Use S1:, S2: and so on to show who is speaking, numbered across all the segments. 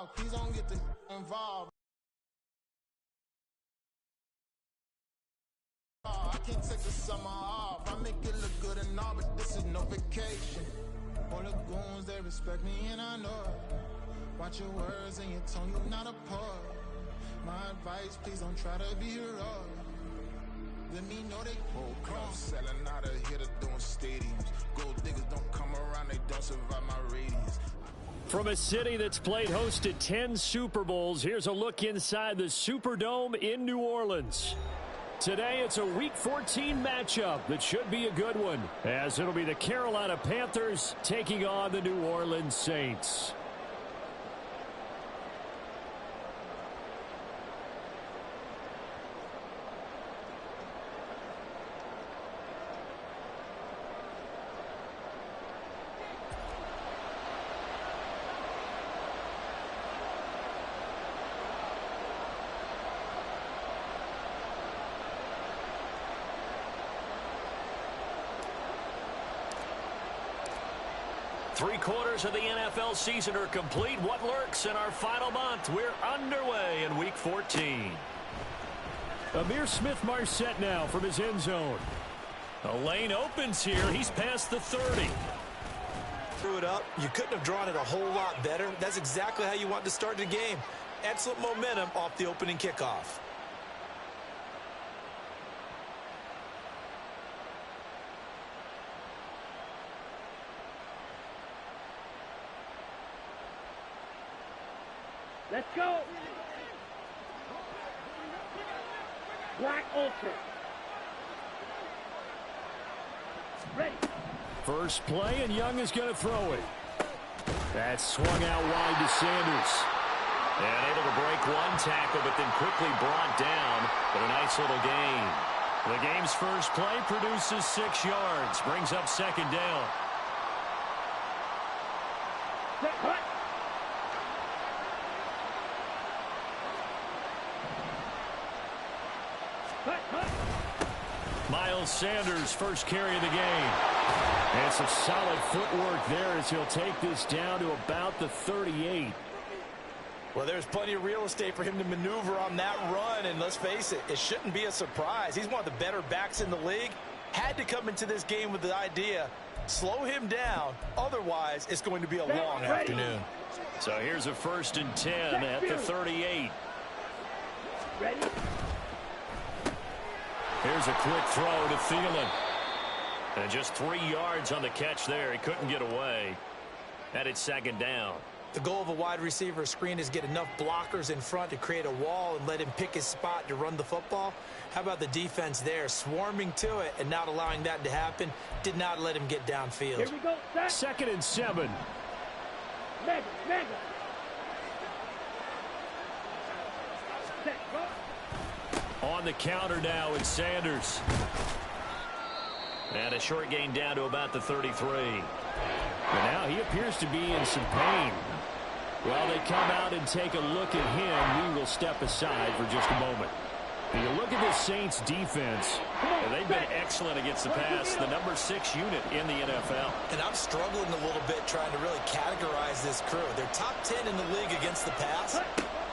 S1: out. Please don't get involved. I can't take the summer off. I make it look good and all, but this is no vacation. All the goons, they respect me and I know it. Watch your words and your tone, you're not a poet. My advice, please don't try to be heroic. Let me know they whole club selling out of here to doing stadiums. Gold diggers don't come around, they don't survive my radius.
S2: From a city that's played host to 10 Super Bowls, here's a look inside the Superdome in New Orleans. Today, it's a Week 14 matchup that should be a good one, as it'll be the Carolina Panthers taking on the New Orleans Saints. Three-quarters of the NFL season are complete. What lurks in our final month? We're underway in Week 14. Amir Smith-Marset now from his end zone. A lane opens here. He's past the 30.
S3: Threw it up. You couldn't have drawn it a whole lot better. That's exactly how you want to start the game. Excellent momentum off the opening kickoff.
S4: Let's go. Black ultra. Ready.
S2: First play, and Young is going to throw it. That's swung out wide to Sanders. And able to break one tackle, but then quickly brought down. But a nice little gain. The game's first play produces 6 yards. Brings up second down.
S4: Cut.
S2: Miles Sanders, first carry of the game. And some solid footwork there as he'll take this down to about the 38.
S3: Well, there's plenty of real estate for him to maneuver on that run, and let's face it, it shouldn't be a surprise. He's one of the better backs in the league. Had to come into this game with the idea, slow him down, otherwise it's going to be a long afternoon.
S2: So here's a 1st and 10 at the 38.
S4: Ready.
S2: Here's a quick throw to Thielen. And just 3 yards on the catch there. He couldn't get away. And it's second down.
S3: The goal of a wide receiver screen is get enough blockers in front to create a wall and let him pick his spot to run the football. How about the defense there, swarming to it and not allowing that to happen? Did not let him get downfield.
S4: Here we go.
S2: Second and 7.
S4: Mega. Set, go.
S2: On the counter now, it's Sanders. And a short gain down to about the 33. And now he appears to be in some pain. While they come out and take a look at him, we will step aside for just a moment. You look at this Saints defense, and they've been excellent against the pass, the number 6 unit in the NFL.
S3: And I'm struggling a little bit trying to really categorize this crew. They're top 10 in the league against the pass,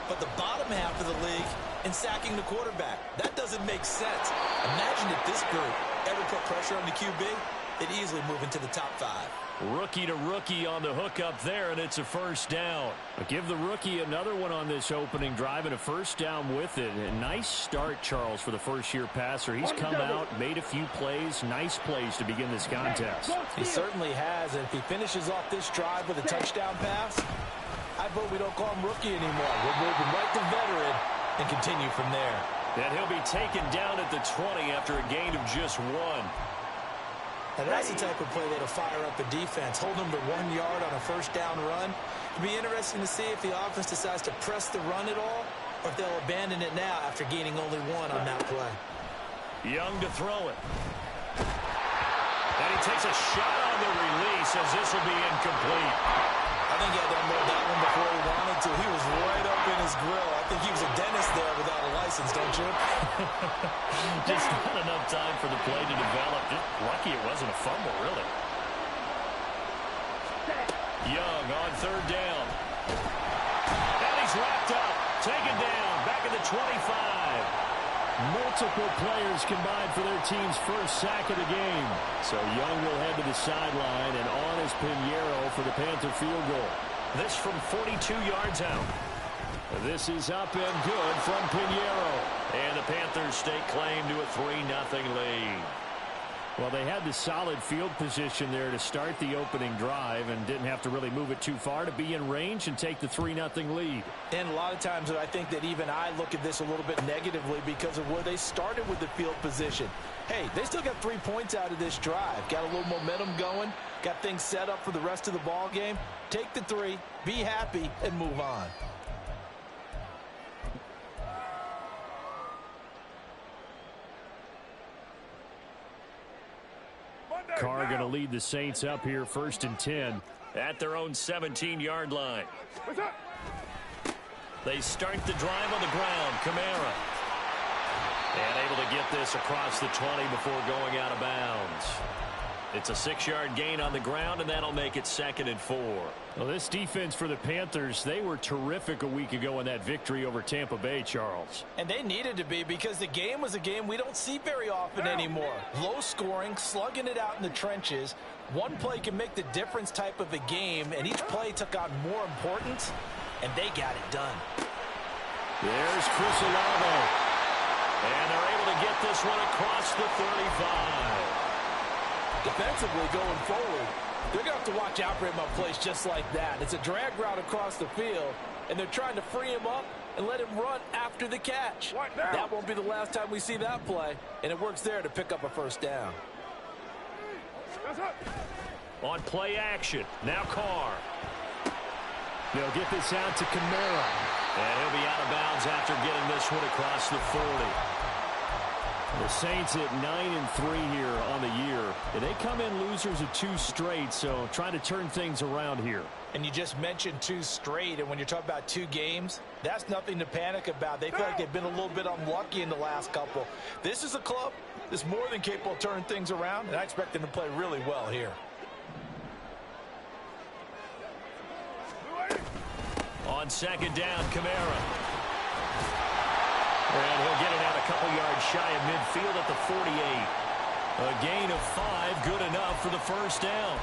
S3: but the bottom half of the league in sacking the quarterback. That doesn't make sense. Imagine if this group ever put pressure on the QB, they'd easily move into the top 5.
S2: Rookie to rookie on the hook up there, and it's a first down. But give the rookie another one on this opening drive and a first down with it. A nice start, Charles, for the first-year passer. He's come out, made a few plays, nice plays to begin this contest.
S3: He certainly has, and if he finishes off this drive with a touchdown pass, I vote we don't call him rookie anymore. We'll move him right to veteran and continue from there.
S2: And he'll be taken down at the 20 after a gain of just 1.
S3: And that's the type of play that'll fire up a defense. Hold them to 1 yard on a first down run. It'll be interesting to see if the offense decides to press the run at all or if they'll abandon it now after gaining only 1 on that play.
S2: Young to throw it. And he takes a shot on the release as this will be incomplete.
S3: I think he had to unload that one before he wanted to. He was right up in his grill. I think he was a dentist there without a license, don't you?
S2: Just not enough time for the play to develop. Just lucky it wasn't a fumble, really. Young on third down. Multiple players combined for their team's first sack of the game. So Young will head to the sideline, and on is Pinheiro for the Panther field goal.
S3: This from 42 yards out.
S2: This is up and good from Pinheiro.
S3: And the Panthers stake claim to a 3-0 lead.
S2: Well, they had the solid field position there to start the opening drive and didn't have to really move it too far to be in range and take the 3-0 lead.
S5: And a lot of times I think that even I look at this a little bit negatively because of where they started with the field position. Hey, they still got 3 points out of this drive. Got a little momentum going. Got things set up for the rest of the ball game. Take the 3, be happy, and move on.
S2: Carr going to lead the Saints up here 1st and 10.
S3: At their own 17-yard line. They start the drive on the ground. Kamara. And able to get this across the 20 before going out of bounds. It's a 6-yard gain on the ground, and that'll make it 2nd and 4.
S2: Well, this defense for the Panthers, they were terrific a week ago in that victory over Tampa Bay, Charles.
S5: And they needed to be because the game was a game we don't see very often anymore. Low scoring, slugging it out in the trenches. One play can make the difference type of a game, and each play took on more importance, and they got it done.
S2: There's Chris Olave.
S3: And they're able to get this one across the 35.
S5: Defensively going forward, they're going to have to watch out for him on plays just like that. It's a drag route across the field, and they're trying to free him up and let him run after the catch. That won't be the last time we see that play, and it works there to pick up a 1st down.
S3: On play action, now Carr.
S2: They'll get this out to Kamara.
S3: And he'll be out of bounds after getting this one across the 40.
S2: The Saints at 9-3 here on the year. And they come in losers of 2 straight, so trying to turn things around here.
S5: And you just mentioned 2 straight, and when you're talking about 2 games, that's nothing to panic about. They feel like they've been a little bit unlucky in the last couple. This is a club that's more than capable of turning things around, and I expect them to play really well here.
S3: On 2nd down, Kamara. And he'll get it out a couple yards shy of midfield at the 48. A gain of 5, good enough for the 1st down.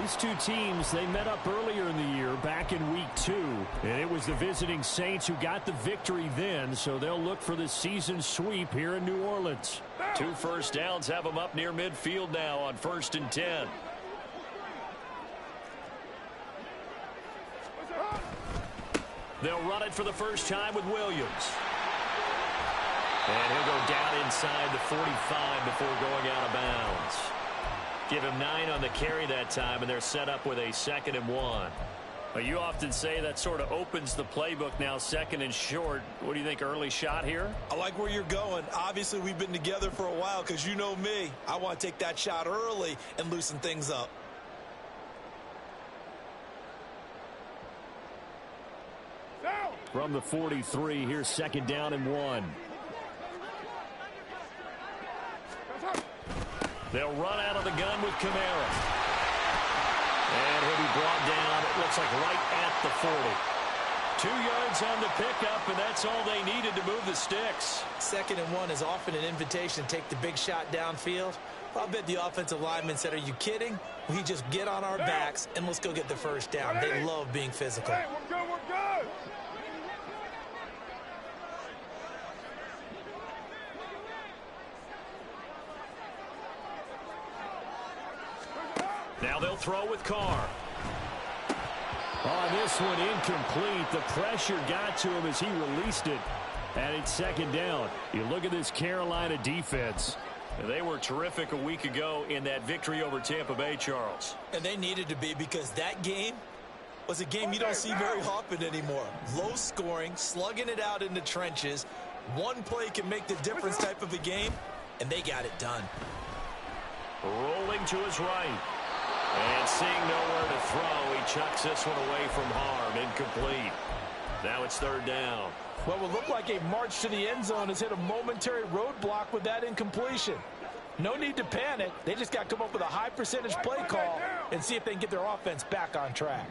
S2: These 2 teams, they met up earlier in the year, back in week 2. And it was the visiting Saints who got the victory then, so they'll look for the season sweep here in New Orleans.
S3: 2 1st downs have them up near midfield now on 1st and 10. They'll run it for the first time with Williams. And he'll go down inside the 45 before going out of bounds. Give him 9 on the carry that time, and they're set up with a 2nd and 1.
S2: Well, you often say that sort of opens the playbook now, 2nd and short. What do you think, early shot here?
S5: I like where you're going. Obviously, we've been together for a while because you know me. I want to take that shot early and loosen things up.
S2: From the 43, here's 2nd down and 1.
S3: They'll run out of the gun with Kamara. And he'll be brought down, it looks like right at the 40. 2 yards on the pickup, and that's all they needed to move the sticks.
S5: 2nd and 1 is often an invitation to take the big shot downfield. I'll bet the offensive lineman said, are you kidding? We just get on our backs, and let's go get the 1st down. They love being physical.
S4: Hey, we're good, we're good.
S3: Now they'll throw with Carr.
S2: On this one, incomplete. The pressure got to him as he released it. And it's 2nd down. You look at this Carolina defense.
S3: They were terrific a week ago in that victory over Tampa Bay, Charles.
S5: And they needed to be because that game was a game you don't see very often anymore. Low scoring, slugging it out in the trenches. One play can make the difference type of a game, and they got it done.
S3: Rolling to his right. And seeing nowhere to throw, he chucks this one away from harm. Incomplete. Now it's 3rd down.
S5: What would look like a march to the end zone has hit a momentary roadblock with that incompletion. No need to panic. They just got to come up with a high percentage play call and see if they can get their offense back on track.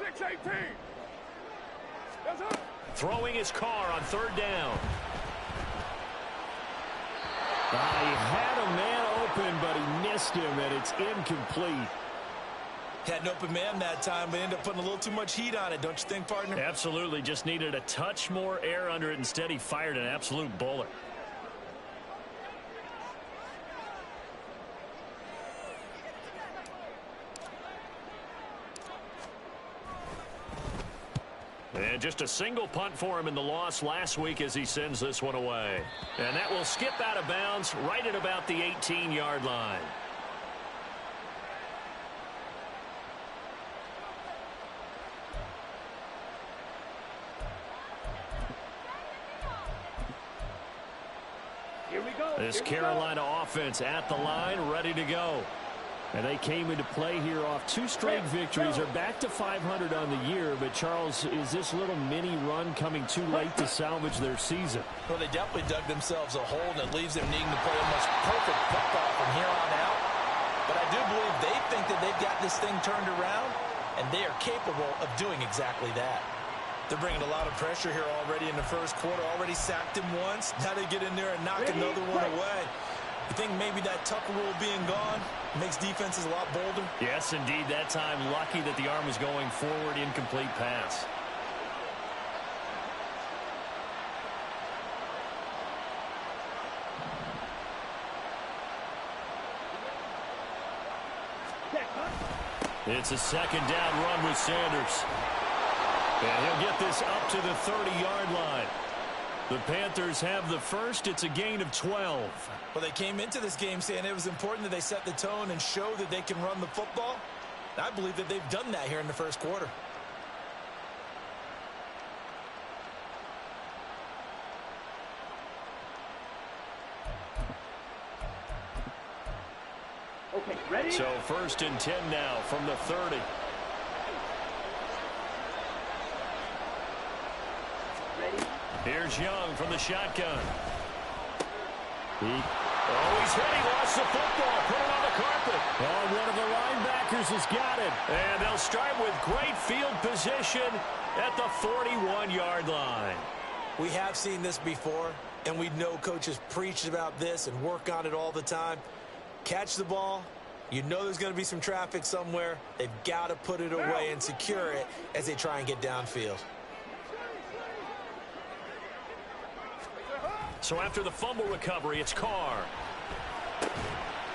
S4: 6-18. That's up.
S2: Throwing his car on third down. He had a man open, but he missed him, and it's incomplete.
S3: Had an open man that time, but ended up putting a little too much heat on it, don't you think, partner?
S2: Absolutely. Just needed a touch more air under it. Instead, he fired an absolute bullet. And just a single punt for him in the loss last week as he sends this one away. And that will skip out of bounds right at about the 18-yard line.
S4: Here we go.
S2: This
S4: Here we
S2: Carolina offense at the line, ready to go. And they came into play here off 2 straight victories. They're back to 500 on the year. But, Charles, is this little mini run coming too late to salvage their season?
S3: Well, they definitely dug themselves a hole, and it leaves them needing to play almost perfect football from here on out. But I do believe they think that they've got this thing turned around, and they are capable of doing exactly that. They're bringing a lot of pressure here already in the first quarter. Already sacked him once. Now they get in there and knock another one away. You think maybe that Tucker rule being gone makes defenses a lot bolder?
S2: Yes, indeed. That time, lucky that the arm was going forward. Incomplete pass. It's a second down run with Sanders. And he'll get this up to the 30-yard line. The Panthers have the first. It's a gain of 12.
S3: Well, they came into this game saying it was important that they set the tone and show that they can run the football. And I believe that they've done that here in the first quarter.
S4: Okay, ready?
S2: So first and 10 now from the 30.
S4: Ready?
S2: Here's Young from the shotgun. He's hit. He lost the football. Put it on the carpet. Oh, one of the linebackers has got it. And they'll start with great field position at the 41-yard line.
S3: We have seen this before, and we know coaches preach about this and work on it all the time. Catch the ball. You know there's going to be some traffic somewhere. They've got to put it away and secure it as they try and get downfield.
S2: So after the fumble recovery, it's Carr.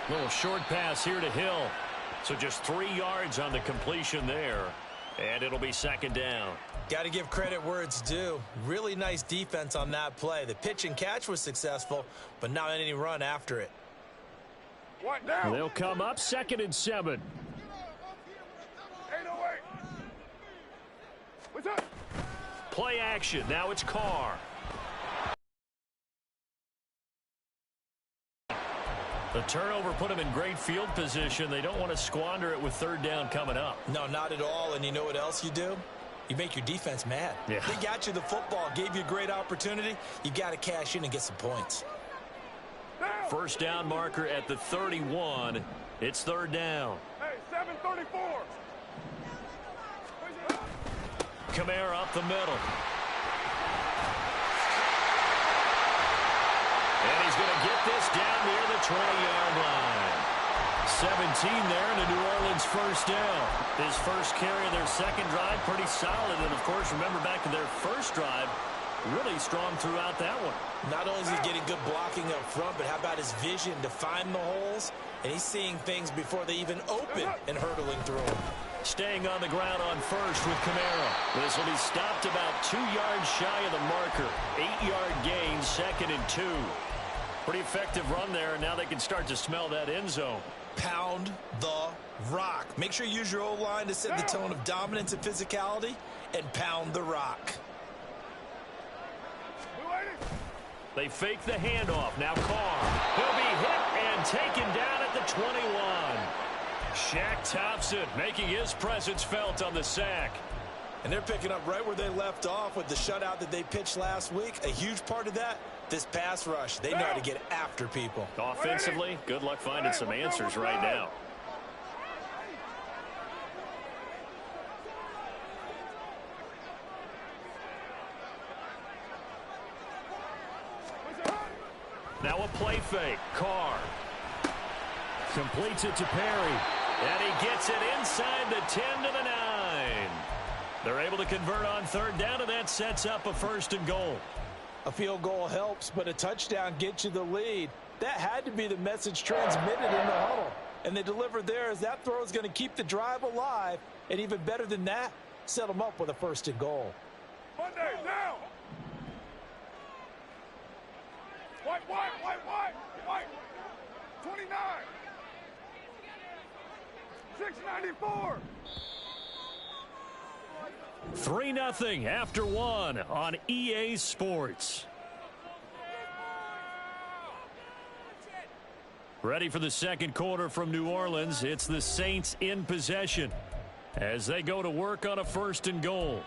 S2: Little short pass here to Hill. So just 3 yards on the completion there. And it'll be second down.
S3: Got to give credit where it's due. Really nice defense on that play. The pitch and catch was successful, but not any run after it.
S4: What now?
S2: They'll come up 2nd and 7.
S4: 808. What's up?
S2: Play action. Now it's Carr. The turnover put them in great field position. They don't want to squander it with third down coming up.
S3: No, not at all. And you know what else you do? You make your defense mad.
S2: Yeah.
S3: They got you the football, gave you a great opportunity. You got to cash in and get some points.
S2: First down marker at the 31. It's third down.
S4: Hey, 734.
S2: Kamara up the middle. And he's going to get this down near the 20-yard line. 17 there and a New Orleans first down. His first carry of their second drive, pretty solid. And, of course, remember back to their first drive, really strong throughout that one.
S3: Not only is he getting good blocking up front, but how about his vision to find the holes? And he's seeing things before they even open and hurtling through them.
S2: Staying on the ground on first with Kamara. This will be stopped about 2 yards shy of the marker. 8-yard gain, 2nd and 2. Pretty effective run there, and now they can start to smell that end zone.
S3: Pound the rock. Make sure you use your O-line to set the tone of dominance and physicality, and pound the rock.
S2: They fake the handoff. Now Carr. He'll be hit and taken down at the 21. Shaq Thompson making his presence felt on the sack.
S3: And they're picking up right where they left off with the shutout that they pitched last week. A huge part of that, this pass rush. They know how to get after people.
S2: Offensively, good luck finding some answers right now. Now a play fake. Carr completes it to Perry. And he gets it inside the 10 to the 9. They're able to convert on third down, and that sets up a 1st and goal.
S5: A field goal helps, but a touchdown gets you the lead. That had to be the message transmitted in the huddle. And they delivered there as that throw is going to keep the drive alive. And even better than that, set them up with a 1st and goal.
S4: Monday, now! White! 29! 694!
S2: 3-0 after 1 on EA Sports. Ready for the second quarter from New Orleans. It's the Saints in possession as they go to work on a 1st and goal.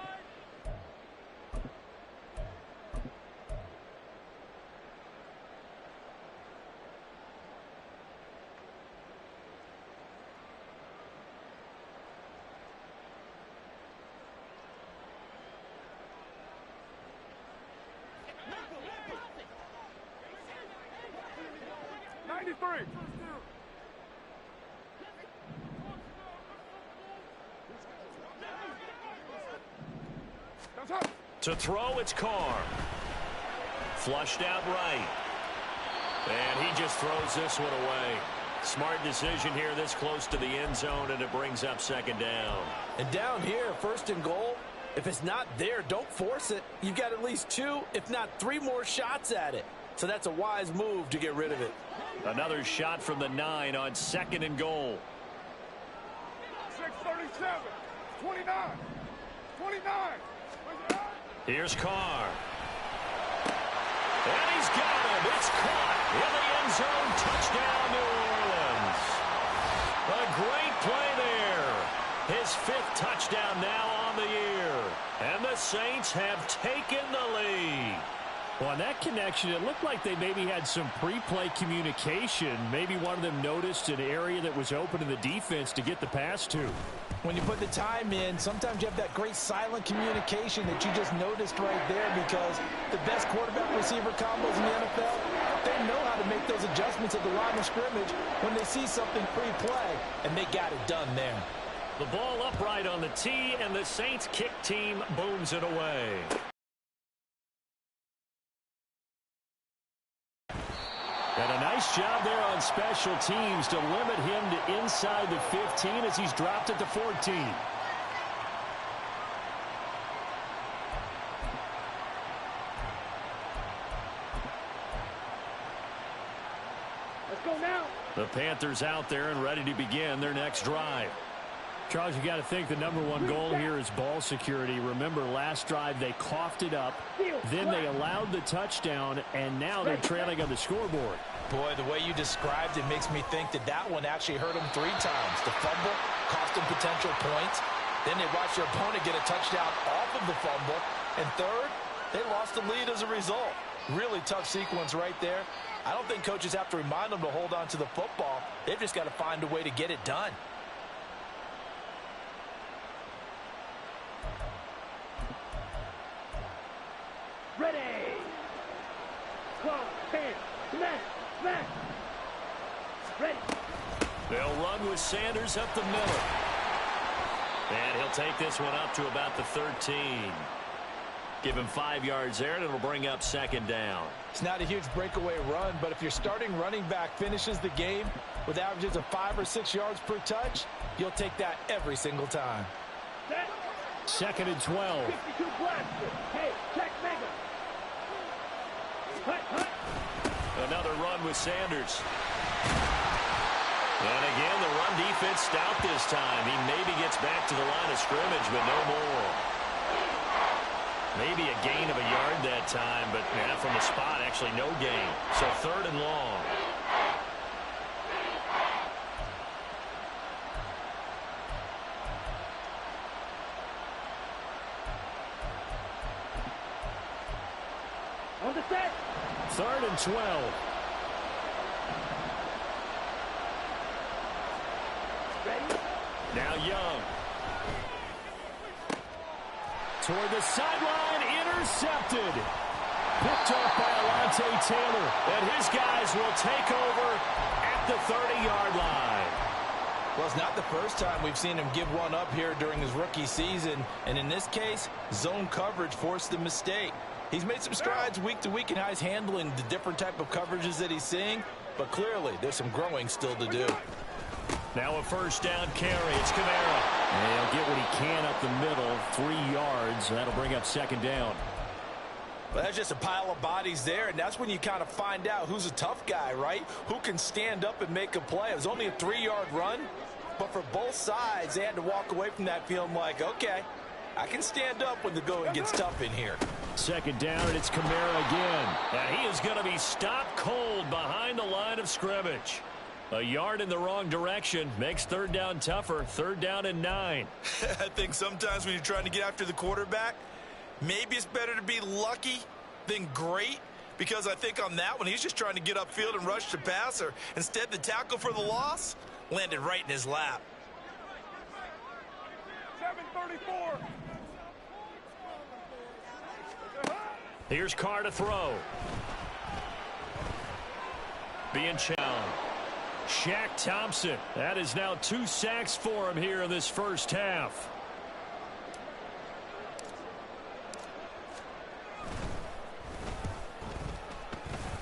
S2: To throw, it's Carr. Flushed out right. And he just throws this one away. Smart decision here this close to the end zone, and it brings up 2nd down.
S5: And down here, 1st and goal, if it's not there, don't force it. You've got at least 2, if not 3 more shots at it. So that's a wise move to get rid of it.
S2: Another shot from the 9 on 2nd and goal.
S4: 637, 29.
S2: Here's Carr. And he's got him. It's caught in the end zone. Touchdown, New Orleans. A great play there. His 5th touchdown now on the year. And the Saints have taken the lead. Well, on that connection, it looked like they maybe had some pre-play communication. Maybe one of them noticed an area that was open in the defense to get the pass to.
S5: When you put the time in, sometimes you have that great silent communication that you just noticed right there, because the best quarterback-receiver combos in the NFL, they know how to make those adjustments at the line of scrimmage when they see something pre-play, and they got it done there.
S2: The ball upright on the tee, and the Saints kick team booms it away. And a nice job there on special teams to limit him to inside the 15 as he's dropped at the 14.
S4: Let's go now.
S2: The Panthers out there and ready to begin their next drive.
S6: Charles, you got to think the #1 goal here is ball security. Remember, last drive they coughed it up, then they allowed the touchdown, and now they're trailing on the scoreboard.
S5: Boy, the way you described it makes me think that that one actually hurt them 3 times. The fumble cost them potential points. Then they watched their opponent get a touchdown off of the fumble. And third, they lost the lead as a result. Really tough sequence right there. I don't think coaches have to remind them to hold on to the football. They've just got to find a way to get it done.
S4: Ready. Close. Hand. Smash. Smash. Ready.
S2: They'll run with Sanders up the middle. And he'll take this one up to about the 13. Give him 5 yards there, and it'll bring up 2nd down.
S5: It's not a huge breakaway run, but if your starting running back finishes the game with averages of 5 or 6 yards per touch, you'll take that every single time.
S4: Set.
S6: 2nd and 12.
S4: 52 blaster. Hey, check mega. Hut, hut.
S2: Another run with Sanders. And again, the run defense stout this time. He maybe gets back to the line of scrimmage, but no more. Maybe a gain of a yard that time, but from the spot, actually no gain. So 3rd and long.
S4: On the set.
S6: 3rd and 12.
S4: Ready.
S2: Now Young.
S6: Toward the sideline, intercepted.
S2: Picked off by Alontae Taylor. And his guys will take over at the 30-yard line.
S3: Well, it's not the first time we've seen him give one up here during his rookie season. And in this case, zone coverage forced the mistake. He's made some strides week to week in how he's handling the different type of coverages that he's seeing. But clearly, there's some growing still to do.
S2: Now a first down carry. It's Kamara. And he'll get what he can up the middle. 3 yards. That'll bring up second down.
S3: Well, that's just a pile of bodies there, and that's when you kind of find out who's a tough guy, right? Who can stand up and make a play. It was only a 3-yard run, but for both sides, they had to walk away from that feeling like, okay, I can stand up when the going gets tough in here.
S2: Second down, and it's Kamara again. And he is going to be stopped cold behind the line of scrimmage. A yard in the wrong direction makes third down tougher. Third down and 9.
S3: I think sometimes when you're trying to get after the quarterback, maybe it's better to be lucky than great, because I think on that one, he's just trying to get upfield and rush the passer. Instead, the tackle for the loss landed right in his lap.
S4: 734.
S2: Here's Carr to throw. Being challenged. Shaq Thompson. That is now 2 sacks for him here in this first half.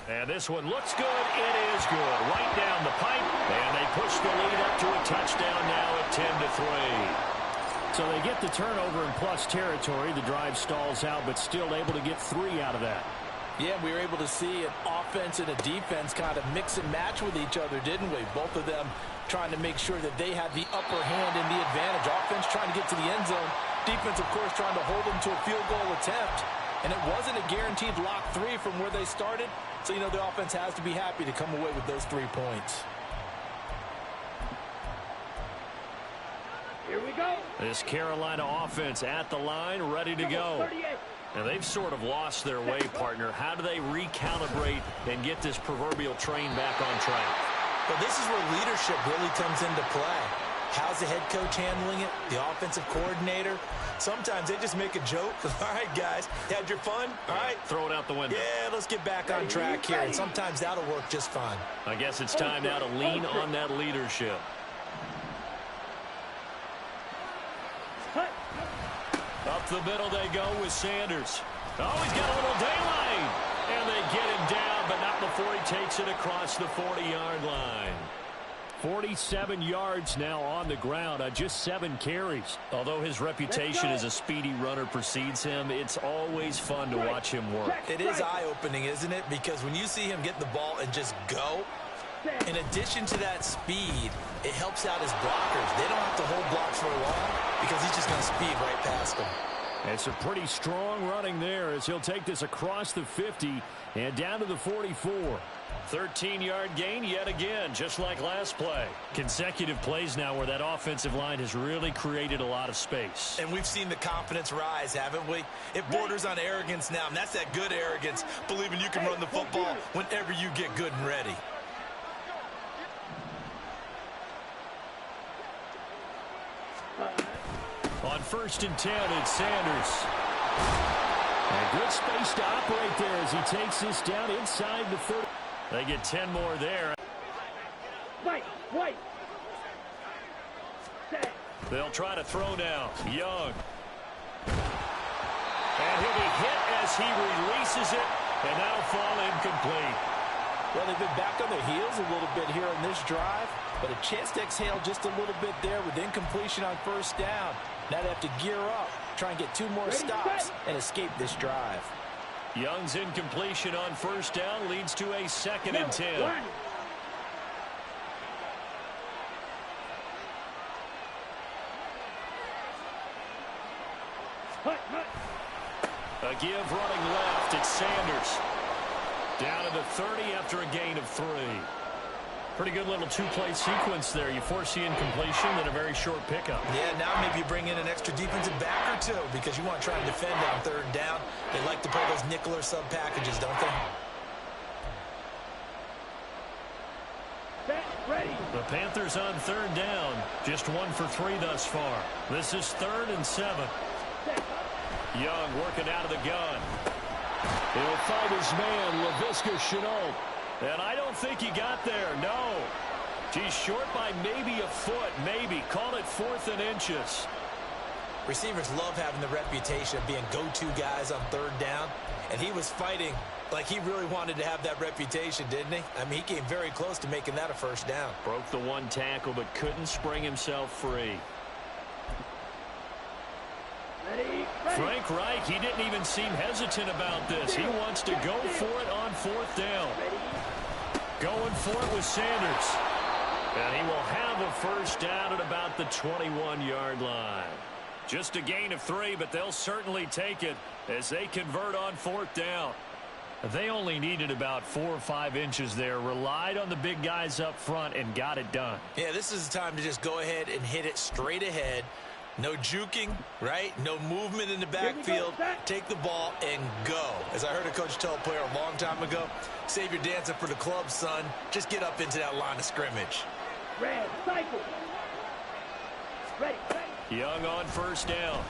S2: And this one looks good. It is good. Right down the pipe. And they push the lead up to a touchdown now at 10-3. So they get the turnover in plus territory. The drive stalls out, but still able to get 3 out of that.
S5: Yeah, we were able to see an offense and a defense kind of mix and match with each other, didn't we? Both of them trying to make sure that they had the upper hand and the advantage. Offense trying to get to the end zone. Defense, of course, trying to hold them to a field goal attempt. And it wasn't a guaranteed lock 3 from where they started. So, you know, the offense has to be happy to come away with those 3 points.
S4: Here we go.
S2: This Carolina offense at the line, ready to go.
S4: 38.
S2: And they've sort of lost their way, partner. How do they recalibrate and get this proverbial train back on track?
S3: But this is where leadership really comes into play. How's the head coach handling it? The offensive coordinator? Sometimes they just make a joke. All right, guys, had your fun? All right.
S2: Throw it out the window.
S3: Yeah, let's get back on track here. And sometimes that'll work just fine.
S2: I guess it's time now to lean on that leadership. Up the middle they go with Sanders. Oh, he's got a little daylight. And they get him down, but not before he takes it across the 40-yard line. 47 yards now on the ground on just 7 carries. Although his reputation as a speedy runner precedes him, it's always fun to watch him work.
S3: It is eye-opening, isn't it? Because when you see him get the ball and just go, in addition to that speed, it helps out his blockers. They don't have to hold blocks for long because he's just going to speed right past them.
S2: It's a pretty strong running there as he'll take this across the 50 and down to the 44. 13-yard gain yet again, just like last play. Consecutive plays now where that offensive line has really created a lot of space.
S3: And we've seen the confidence rise, haven't we? It borders on arrogance now, and that's that good arrogance, believing you can run the football whenever you get good and ready.
S2: On 1st and 10, it's Sanders. And good space to operate there as he takes this down inside the 30. They get 10 more there.
S4: Wait.
S2: They'll try to throw now. Young. And he'll be hit as he releases it, and that'll fall incomplete.
S5: Well, they've been back on their heels a little bit here on this drive, but a chance to exhale just a little bit there with incompletion on 1st down. Now they have to gear up, try and get 2 more stops, and escape this drive.
S2: Young's incompletion on 1st down leads to a 2nd and 10. A give running left. It's Sanders. Down to the 30 after a gain of 3. Pretty good little 2-play sequence there. You force the incompletion, then a very short pickup.
S3: Yeah, now maybe you bring in an extra defensive back or 2 because you want to try and defend on 3rd down. They like to play those nickel or sub packages, don't they?
S4: Ready.
S2: The Panthers on 3rd down. Just 1 for 3 thus far. This is 3rd and 7. Young working out of the gun.
S6: He'll fight his man, LaVisca Chenault. And I don't think he got there, no. He's short by maybe a foot, maybe. Call it 4th and inches.
S3: Receivers love having the reputation of being go-to guys on 3rd down, and he was fighting like he really wanted to have that reputation, didn't he? I mean, he came very close to making that a 1st down.
S2: Broke the 1 tackle, but couldn't spring himself free. Frank Reich, he didn't even seem hesitant about this. He wants to go for it on 4th down. Going for it with Sanders. And he will have a 1st down at about the 21-yard line. Just a gain of 3, but they'll certainly take it as they convert on 4th down. They only needed about 4 or 5 inches there, relied on the big guys up front, and got it done.
S3: Yeah, this is the time to just go ahead and hit it straight ahead. No juking, right? No movement in the backfield. Take the ball and go. As I heard a coach tell a player a long time ago, save your dancing for the club, son. Just get up into that line of scrimmage.
S4: Red, cycle. Ready.
S2: Young on 1st down.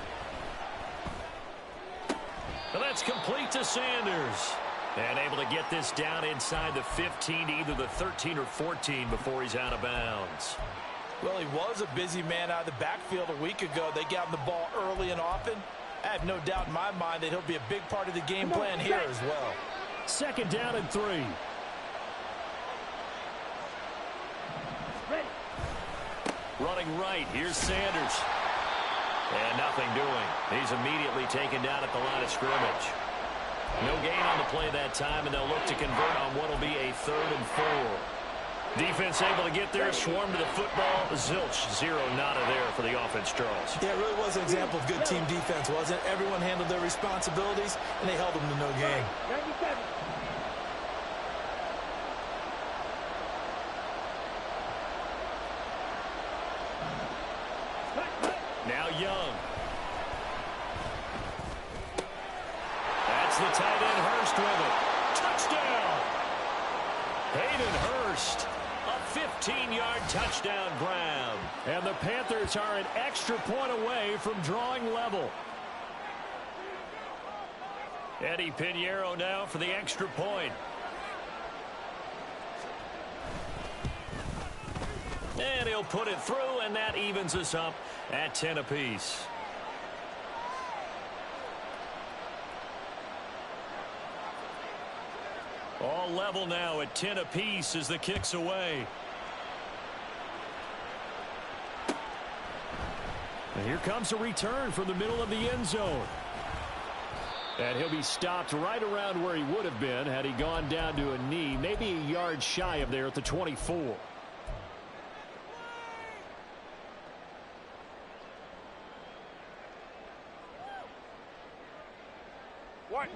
S2: And that's complete to Sanders. And able to get this down inside the 15 to either the 13 or 14 before he's out of bounds.
S5: Well, he was a busy man out of the backfield a week ago. They got him the ball early and often. I have no doubt in my mind that he'll be a big part of the game plan here as well.
S6: 2nd down and 3.
S4: Ready.
S2: Running right, here's Sanders. And nothing doing. He's immediately taken down at the line of scrimmage. No gain on the play that time, and they'll look to convert on what will be a 3rd and 4. Defense able to get there, swarm to the football. Zilch, 0 nada there for the offense, Charles.
S3: Yeah, it really was an example of good team defense, wasn't it? Everyone handled their responsibilities, and they held them to no gain.
S4: 97.
S2: Now Young. That's the tight end, Hurst with it. Touchdown! Hayden Hurst. A 15-yard touchdown grab.
S6: And the Panthers are an extra point away from drawing level.
S2: Eddie Pinheiro now for the extra point. And he'll put it through, and that evens us up at 10 apiece. All level now at 10 apiece as the kick's away.
S6: And here comes a return from the middle of the end zone. And he'll be stopped right around where he would have been had he gone down to a knee, maybe a yard shy of there at the 24.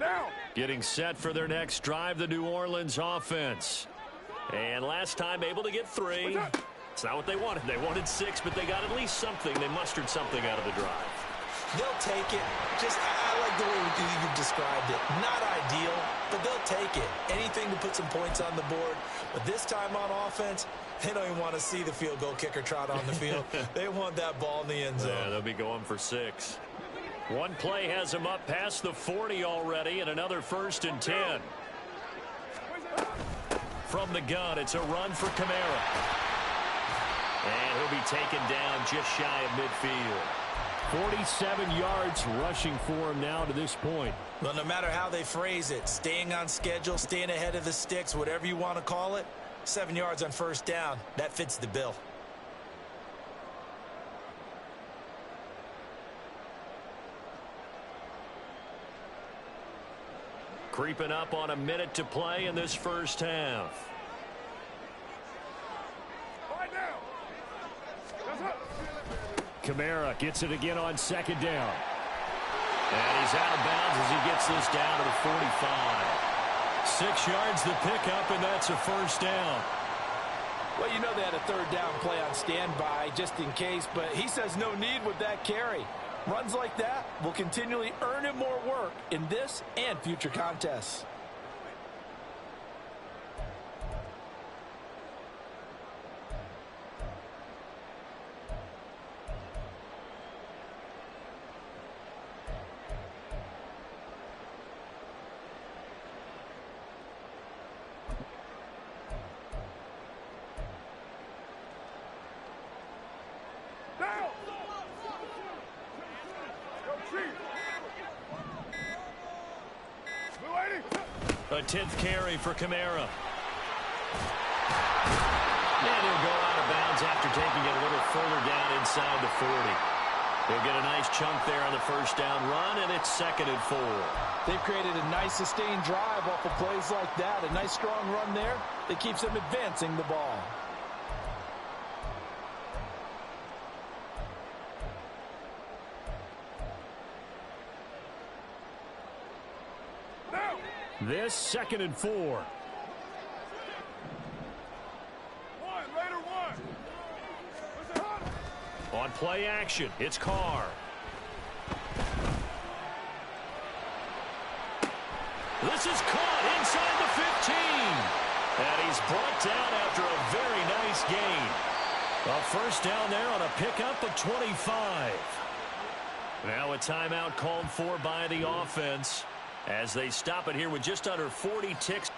S4: Down.
S2: Getting set for their next drive, the New Orleans offense. And last time able to get 3. It's not what they wanted. They wanted 6, but they got at least something. They mustered something out of the drive.
S3: They'll take it. I like the way you described it. Not ideal, but they'll take it. Anything to put some points on the board. But this time on offense, they don't even want to see the field goal kicker trot on the field. They want that ball in the end zone.
S2: Yeah, they'll be going for 6. One play has him up past the 40 already, and another 1st and 10. From the gun, it's a run for Kamara. And he'll be taken down just shy of midfield.
S6: 47 yards rushing for him now to this point.
S3: Well, no matter how they phrase it, staying on schedule, staying ahead of the sticks, whatever you want to call it, 7 yards on 1st down, that fits the bill.
S2: Creeping up on a minute to play in this 1st half.
S6: Kamara gets it again on 2nd down.
S2: And he's out of bounds as he gets this down to the 45.
S6: 6 yards the pickup, and that's a 1st down.
S5: Well, you know they had a 3rd down play on standby just in case, but he says no need with that carry. Runs like that will continually earn him more work in this and future contests.
S6: A 10th carry for Kamara. And he'll go out of bounds after taking it a little further down inside the 40. He'll get a nice chunk there on the first down run, and it's 2nd and 4.
S5: They've created a nice sustained drive off of plays like that. A nice strong run there that keeps them advancing the ball.
S6: This 2nd and 4. On play action, it's Carr. This is caught inside the 15. And he's brought down after a very nice gain. A first down there on a pickup of 25. Now a timeout called for by the offense as they stop it here with just under 40 ticks.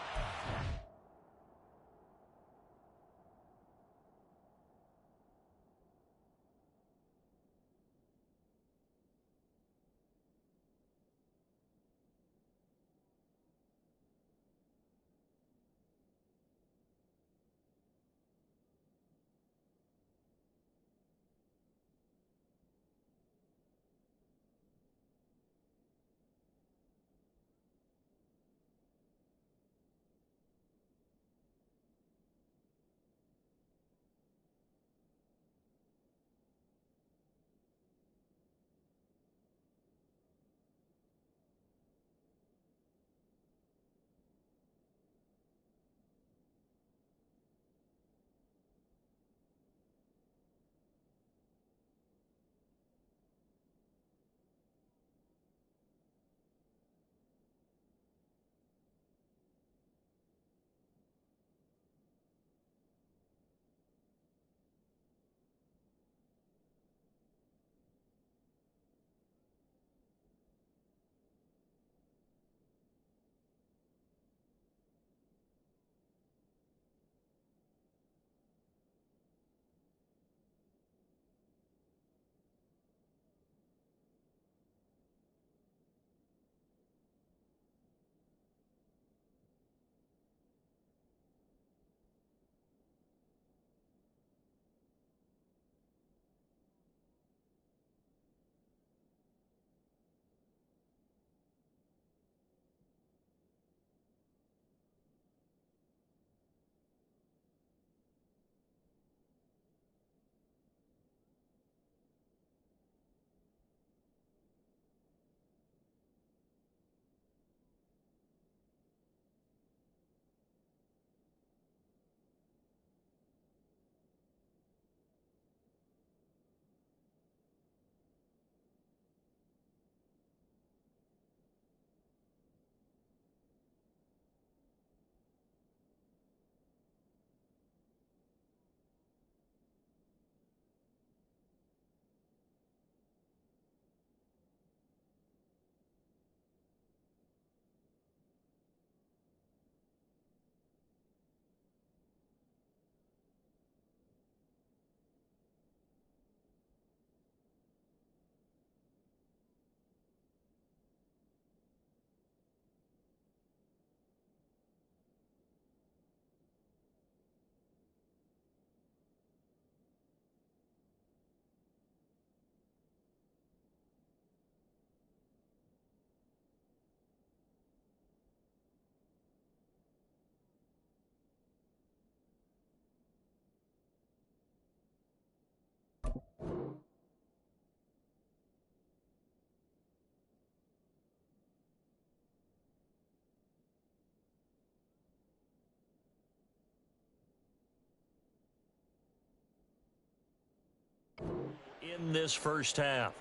S6: In this first half.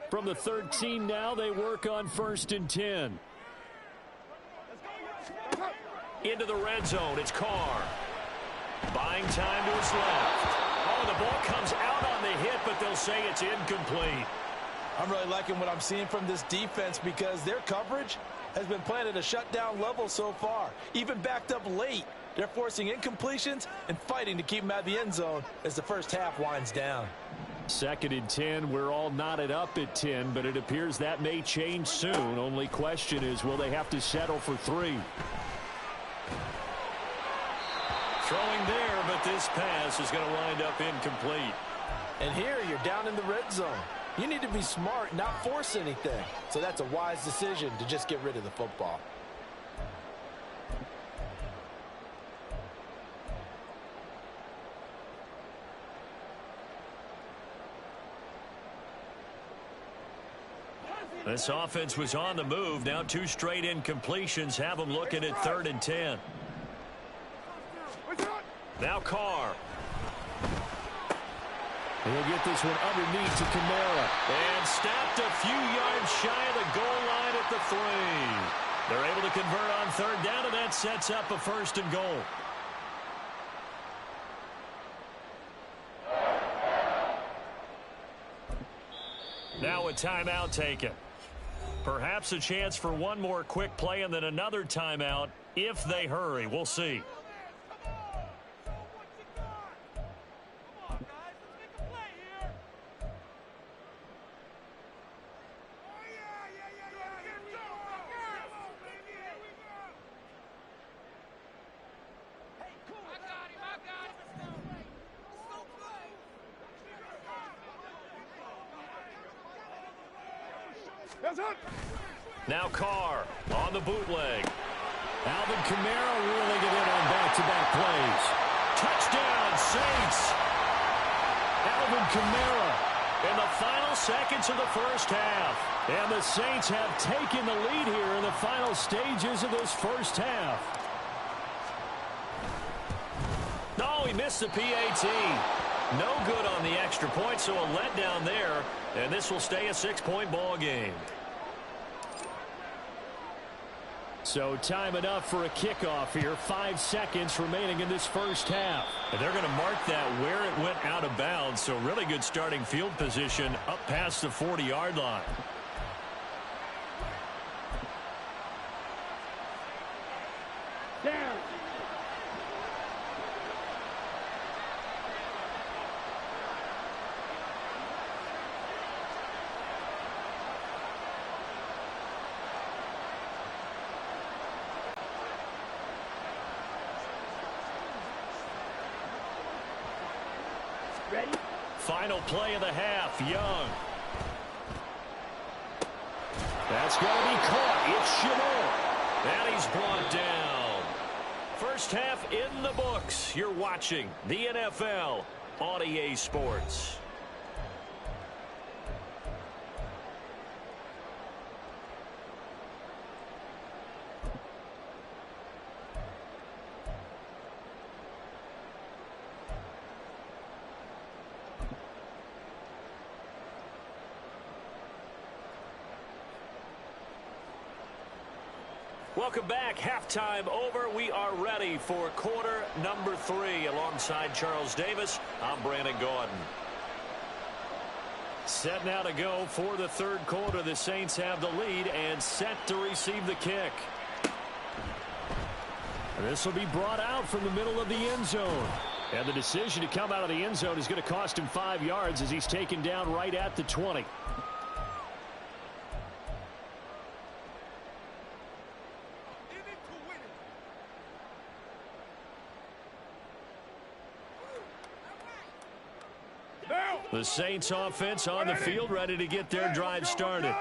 S6: From the 13 now, they work on 1st and 10. Into the red zone, it's Carr. Buying time to his left. Oh, the ball comes out on the hit, but they'll say it's incomplete.
S5: I'm really liking what I'm seeing from this defense because their coverage has been playing at a shutdown level so far, even backed up late. They're forcing incompletions and fighting to keep them out of the end zone as the first half winds down.
S6: 2nd and 10. We're all knotted up at 10, but it appears that may change soon. Only question is, will they have to settle for 3?
S2: Throwing there, but this pass is going to wind up incomplete.
S5: And here you're down in the red zone. You need to be smart, not force anything. So that's a wise decision to just get rid of the football.
S2: This offense was on the move. Now 2 straight incompletions have them looking at 3rd and 10. Now Carr.
S6: He'll get this one underneath to Kamara.
S2: And stopped a few yards shy of the goal line at the 3. They're able to convert on 3rd down, and that sets up a 1st and goal. Now a timeout taken. Perhaps a chance for one more quick play and then another timeout if they hurry. We'll see. Now Carr on the bootleg.
S6: Alvin Kamara reeling it in on back-to-back plays.
S2: Touchdown, Saints.
S6: Alvin Kamara.
S2: In the final seconds of the first half.
S6: And the Saints have taken the lead here in the final stages of this first half.
S2: No, he missed the PAT. No good on the extra point, so a letdown there. And this will stay a 6-point ball game.
S6: So time enough for a kickoff here. 5 seconds remaining in this first half.
S2: And they're going to mark that where it went out of bounds. So really good starting field position up past the 40-yard line.
S4: Down. Ready?
S2: Final play of the half, Young.
S6: That's going to be caught. It's Shimon.
S2: And he's brought down. First half in the books. You're watching the NFL on EA Sports. Welcome back. Halftime over. We are ready for quarter number 3. Alongside Charles Davis, I'm Brandon Gordon. Set now to go for the 3rd quarter. The Saints have the lead and set to receive the kick.
S6: This will be brought out from the middle of the end zone. And the decision to come out of the end zone is going to cost him 5 yards as he's taken down right at the 20.
S2: The Saints offense on the field ready to get their drive started.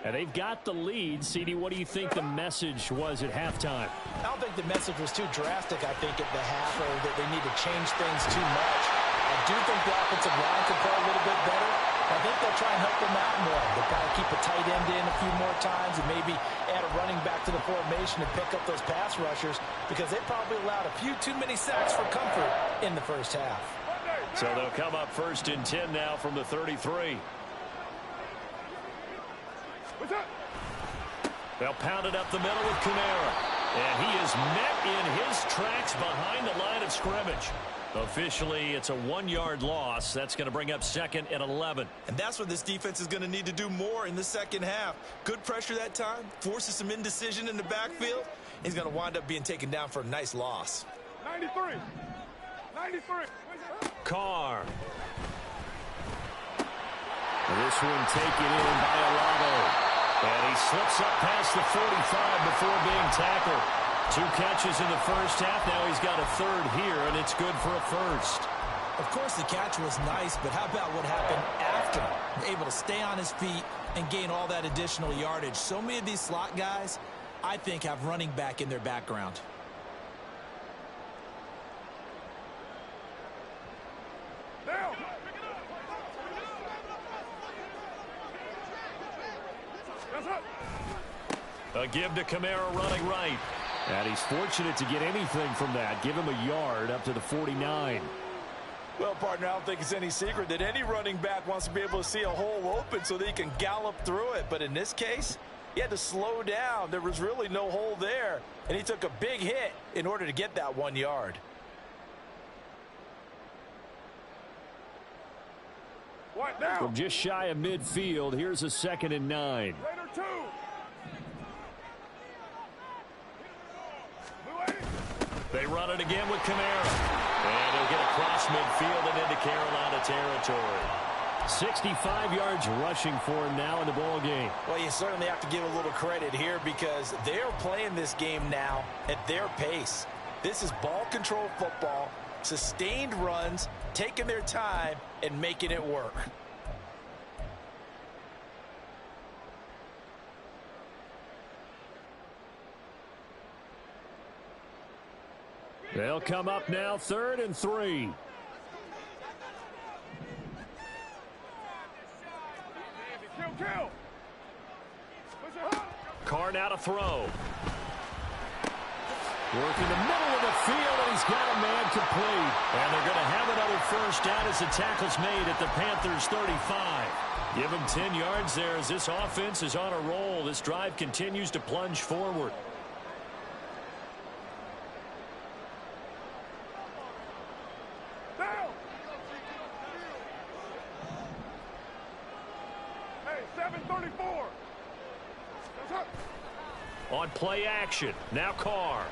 S6: And they've got the lead. CD, what do you think the message was at halftime?
S5: I don't think the message was too drastic, I think, at the half, or that they need to change things too much. I do think the offensive line can play a little bit better. I think they'll try and help them out more. They'll probably keep a tight end in a few more times and maybe add a running back to the formation and pick up those pass rushers because they probably allowed a few too many sacks for comfort in the first half.
S2: So they'll come up 1st and 10 now from the 33. They'll pound it up the middle with Kamara. And he is met in his tracks behind the line of scrimmage. Officially, it's a 1-yard loss. That's going to bring up 2nd and 11.
S3: And that's what this defense is going to need to do more in the second half. Good pressure that time, forces some indecision in the backfield. He's going to wind up being taken down for a nice loss.
S5: 93.
S2: Carr. This one taken in by Alavo. And he slips up past the 45 before being tackled. 2 catches in the first half. Now he's got a third here, and it's good for a first.
S3: Of course, the catch was nice, but how about what happened after? Able to stay on his feet and gain all that additional yardage. So many of these slot guys, I think, have running back in their background.
S2: A give to Kamara running right. And he's fortunate to get anything from that. Give him a yard up to the 49.
S5: Well, partner, I don't think it's any secret that any running back wants to be able to see a hole open so that he can gallop through it. But in this case, he had to slow down. There was really no hole there, and he took a big hit in order to get that 1 yard.
S6: What now?
S2: From just shy of midfield, here's a 2nd and 9.
S6: Raider 2.
S2: They run it again with Kamara. And he'll get across midfield and into Carolina territory. 65 yards rushing for him now in the ball game.
S3: Well, you certainly have to give a little credit here because they're playing this game now at their pace. This is ball control football, sustained runs, taking their time, and making it work.
S2: They'll come up now 3rd and 3.
S6: Kill.
S2: Carr now to throw. Working the middle of the field, and he's got a man complete. And they're going to have another first down as the tackle's made at the Panthers' 35. Give him 10 yards there as this offense is on a roll. This drive continues to plunge forward. On play action, now Carr.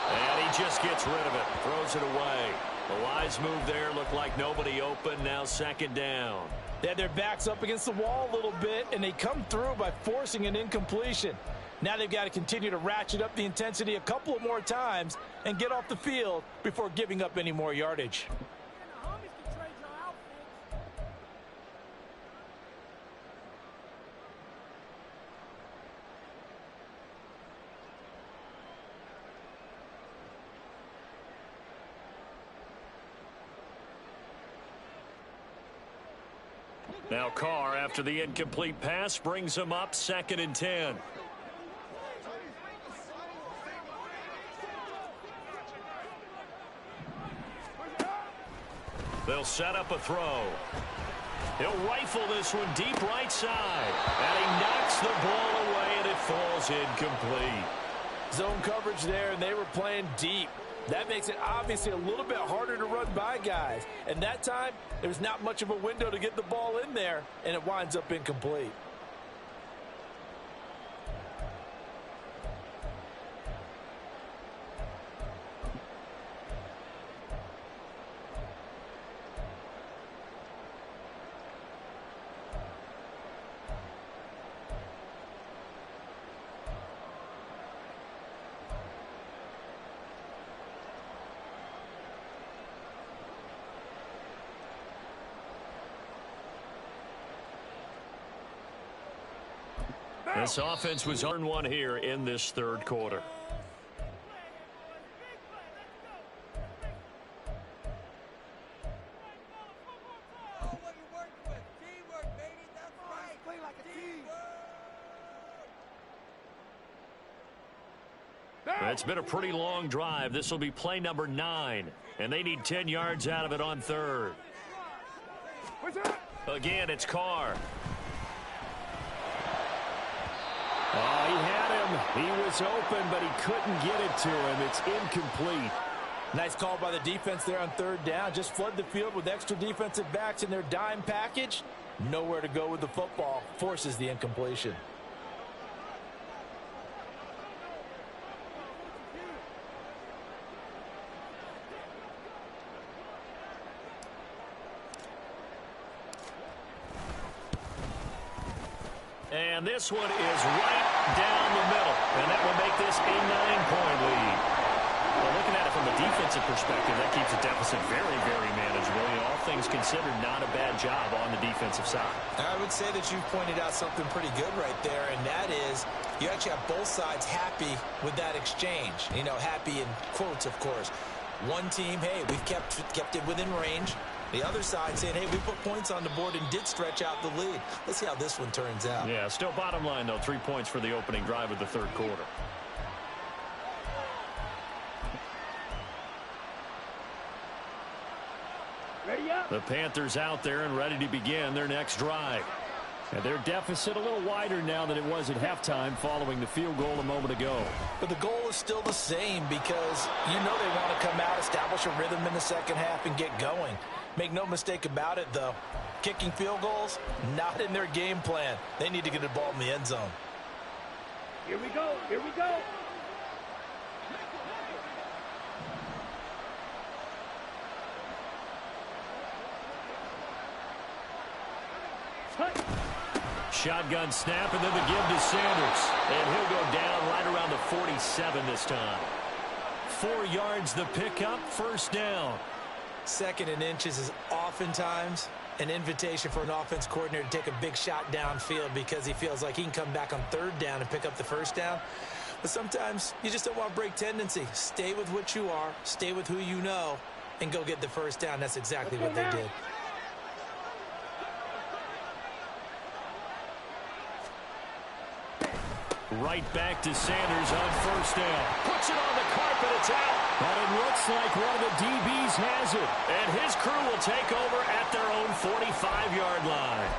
S2: And he just gets rid of it, throws it away. A wise move there, looked like nobody open, now 2nd down.
S5: They had their backs up against the wall a little bit, and they come through by forcing an incompletion. Now they've got to continue to ratchet up the intensity a couple of more times and get off the field before giving up any more yardage.
S2: Now Carr, after the incomplete pass, brings him up 2nd and 10. They'll set up a throw. He'll rifle this one deep right side. And he knocks the ball away, and it falls incomplete.
S5: Zone coverage there, and they were playing deep. That makes it obviously a little bit harder to run by guys. And that time, there's not much of a window to get the ball in there, and it winds up incomplete.
S2: This offense was on one here in this 3rd quarter. It's been a pretty long drive. This will be play number 9, and they need 10 yards out of it on 3rd. Again, it's Carr. Oh, he had him. He was open, but he couldn't get it to him. It's incomplete.
S5: Nice call by the defense there on 3rd down. Just flood the field with extra defensive backs in their dime package. Nowhere to go with the football. Forces the incompletion.
S6: And this one is right down the middle. And that will make this a 9-point lead. Well, looking at it from a defensive perspective, that keeps the deficit very, very manageable. All things considered, not a bad job on the defensive side.
S3: I would say that you pointed out something pretty good right there, and that is you actually have both sides happy with that exchange. You know, happy in quotes, of course. One team, hey, we've kept it within range. The other side saying, hey, we put points on the board and did stretch out the lead. Let's see how this one turns out.
S6: Yeah, still bottom line, though, 3 points for the opening drive of the third quarter.
S4: Ready up.
S6: The Panthers out there and ready to begin their next drive. And their deficit a little wider now than it was at halftime following the field goal a moment ago.
S3: But the goal is still the same because you know they want to come out, establish a rhythm in the second half, and get going. Make no mistake about it, though. Kicking field goals, not in their game plan. They need to get the ball in the end zone.
S4: Here we go. Here we go.
S6: Shotgun snap, and then the give to Sanders. And he'll go down right around the 47 this time. 4 yards the pickup, first down.
S3: 2nd and inches is oftentimes an invitation for an offense coordinator to take a big shot downfield because he feels like he can come back on 3rd down and pick up the first down. But sometimes you just don't want to break tendency. Stay with what you are, stay with who you know, and go get the first down. That's exactly what they did.
S6: Right back to Sanders on first down. Puts it on the carpet. It's out. But it looks like one of the DBs has it. And his crew will take over at their own 45-yard line.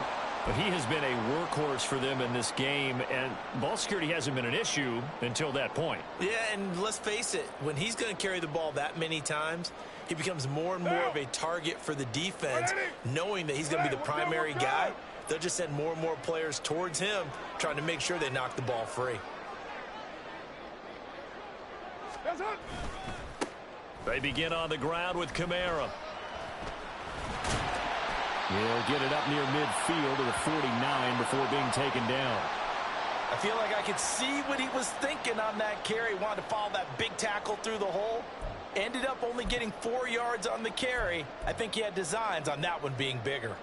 S6: But he has been a workhorse for them in this game, and ball security hasn't been an issue until that point.
S3: Yeah, and let's face it, when he's going to carry the ball that many times, he becomes more and more of a target for the defense, knowing that he's going to be the primary guy. They'll just send more and more players towards him, trying to make sure they knock the ball free.
S6: They begin on the ground with Kamara. He'll get it up near midfield to the 49 before being taken down.
S3: I feel like I could see what he was thinking on that carry. Wanted to follow that big tackle through the hole. Ended up only getting 4 yards on the carry. I think he had designs on that one being bigger.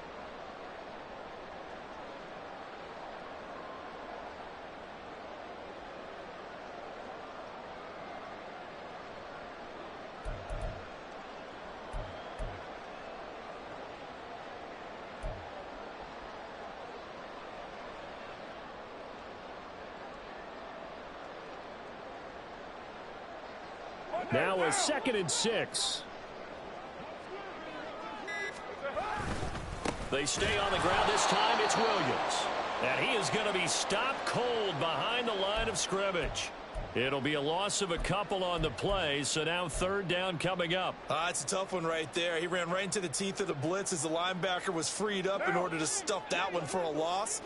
S6: Now a 2nd and 6. They stay on the ground this time. It's Williams. And he is going to be stopped cold behind the line of scrimmage. It'll be a loss of a couple on the play, so now 3rd down coming up.
S3: It's a tough one right there. He ran right into the teeth of the blitz as the linebacker was freed up in order to stuff that one for a loss.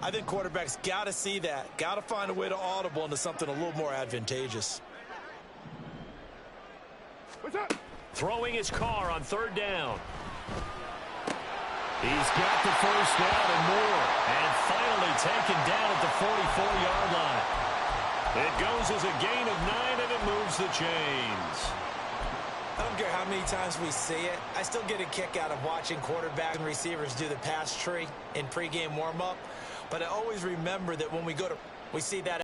S3: I think quarterbacks got to see that. Got to find a way to audible into something a little more advantageous.
S6: Throwing his car on 3rd down. He's got the first down and more. And finally taken down at the 44-yard line. It goes as a gain of 9, and it moves the chains.
S3: I don't care how many times we see it. I still get a kick out of watching quarterbacks and receivers do the pass tree in pregame warm-up. But I always remember that when we see that